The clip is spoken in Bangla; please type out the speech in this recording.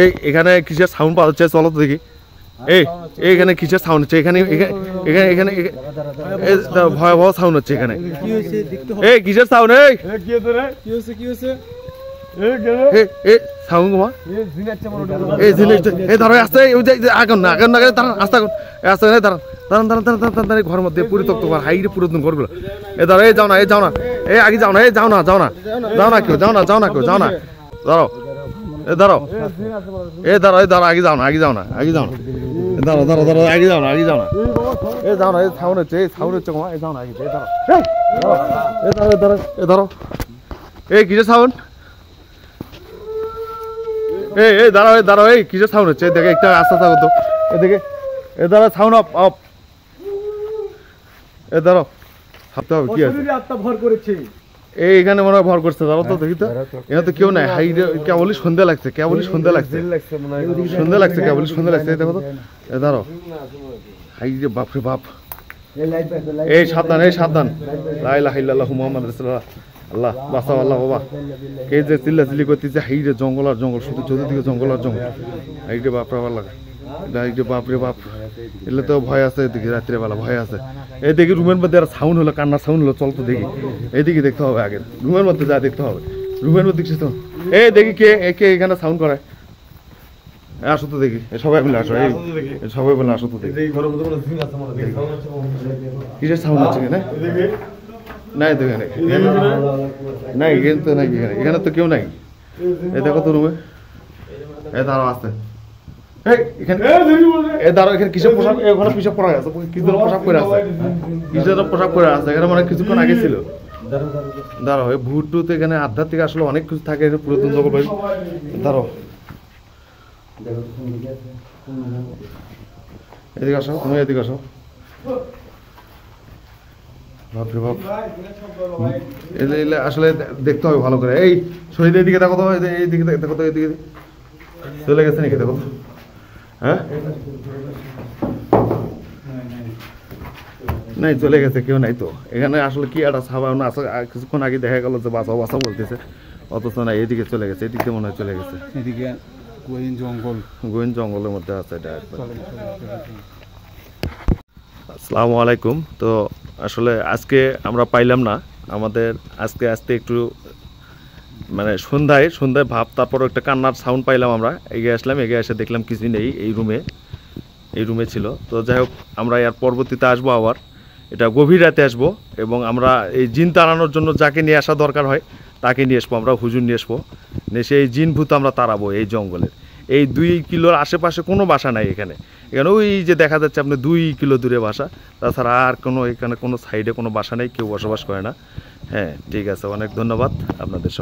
এই এখানে কিসের সাউন্ড পাওয়া যাচ্ছে চলো তো দেখি। এইখানে কিসের সাউন্ড হচ্ছে? এখানে এখানে এখানে ভয়াবহ সাউন্ড হচ্ছে এখানে। এই কিসের সাউন্ড? ঘরের মধ্যে পরিত্যক্ত হাইরে পুরাতন ঘরগুলো। এ ধরো এই যাও না, এই যাও না, এই আগে যাও না, এই যাও না, যাও না, যাও না কেউ, যাও না, যাও না কেউ, যাও না, ধরো এ ধরো, এ ধরো, এই ধরো, আগে যাও না, আগে যাও না, আগে যাও না, ধরো ধরো ধরো, আগে যাও না, আগে যাও না, এ যাও না, এই সাউন্ড হচ্ছে, এই সাউন্ড হচ্ছে কমা, এই যাও না, আগে এই ধরো, এ ধরো, এ ধরো, এ ধরো, এই কিসের সাউন্ড? এই দাঁড়াও, এই দাঁড়াও, এই কিসের সাউন্ড হচ্ছে? দেখে একটা আস্তে থাকো তো, এদিকে এ দাঁড়া, সাউন্ড অফ অফ, এ ধরো ভাবতে হবে কি আছে। এইখানে মনে হয় ভর করছে, দাঁড়াও তো দেখি তো, এখানে তো কেউ নাই, হাই কেবলই সন্ধ্যা লাগছে, কেবলই সন্ধ্যা লাগছে, সন্ধ্যা লাগছে, কেবলই সন্ধ্যা লাগছে, দেখো তো, এ দাঁড়াও, হাই রে বাপ রে বাপ, এই সাবধান, এই সাবধান, লা ইলাহা ইল্লাল্লাহু মুহাম্মাদুর রাসূলুল্লাহ, আল্লাহ বাঁচাও, আল্লাহ বাবা, কে যে চিল্লাচিল্লি করতেছে, হাই রে জঙ্গল আর জঙ্গল, শুধু চতুর্দিকে জঙ্গল আর জঙ্গল, হাই রে বাপ রে বাবা, হাই রে বাপ রে বাপ, এলে তো ভয় আছে, এদিকে রাত্রেবেলা ভয় আছে। এই দেখি রুমের মধ্যে আর সাউন্ড হলো, কান্নার সাউন্ড হলো, চল তো দেখি, এইদিকে দেখতে হবে আগে, রুমের মধ্যে যা দেখতে হবে, রুমের মধ্যে কিছু, এই দেখি কে কে এখানে সাউন্ড করে, আসো তো দেখি, সবাই মিলে আসো, এই সবাই মিলে আসো তো দেখি, কিসের সাউন্ড হচ্ছে এখানে? নাই তো এখানে, নাই এখানে তো নাই, এখানে তো কেউ নাই, এই দেখো তো রুমে, এই দাঁড়াও আসতে, কিসের পোশাক, ওখানে পিছনে পড়া আছে, কিছু পোশাক পরে আছে, কিছু পোশাক পরে আছে, এখানে মানে কিছুক্ষণ আগে ছিল। দাঁড়াও, এই ভূত টুত এখানে আধ্যাত্মিক আসলে অনেক কিছু থাকে, পুরাতন জগৎ ভাই, দাঁড়াও, এদিকে আসো, তুমি এদিকে আসো, বাপরে বাপ, এলে আসলে দেখতে হবে ভালো করে, এই শহীদের দিকে দেখো তো, এইদিকে দেখো তো, এইদিকে চলে গেছে নাকি দেখো, হ্যাঁ নাই চলে গেছে, কেউ নাই তো এখানে, আসলে কি একটা সাবান আছে, কিছুক্ষণ আগে দেখা গেল যে বাঁচাও বাঁচাও বলতেছে, অথচ না এদিকে চলে গেছে, এদিকে মনে হয় চলে গেছে, এদিকে গোয়েন জঙ্গল, গোয়েন জঙ্গলের মধ্যে আছে এটা। আসসালামু আলাইকুম। তো আসলে আজকে আমরা পাইলাম না, আমাদের আজকে আসতে একটু মানে সন্ধ্যায় ভাব, তারপর একটা কান্নার সাউন্ড পাইলাম, আমরা এগিয়ে আসলাম, এগিয়ে এসে দেখলাম কিছুই নেই এই রুমে ছিল। তো যাই হোক, আমরা এর পরবর্তীতে আসবো আবার, এটা গভীর রাতে আসবো, এবং আমরা এই জিন তাড়ানোর জন্য যাকে নিয়ে আসা দরকার হয় তাকে নিয়ে আসবো, আমরা হুজুর নিয়ে আসবো, নিয়ে এই জিন ভূত আমরা তাড়াবো এই জঙ্গলের। এই 2 কিলোর আশেপাশে কোনো বাসা নাই এখানে, ওই যে দেখা যাচ্ছে আপনি 2 কিলো দূরে বাসা, তাছাড়া আর কোনো এখানে কোনো সাইডে কোনো বাসা নেই, কেউ বসবাস করে না। হ্যাঁ ঠিক আছে, অনেক ধন্যবাদ আপনাদের সবাই।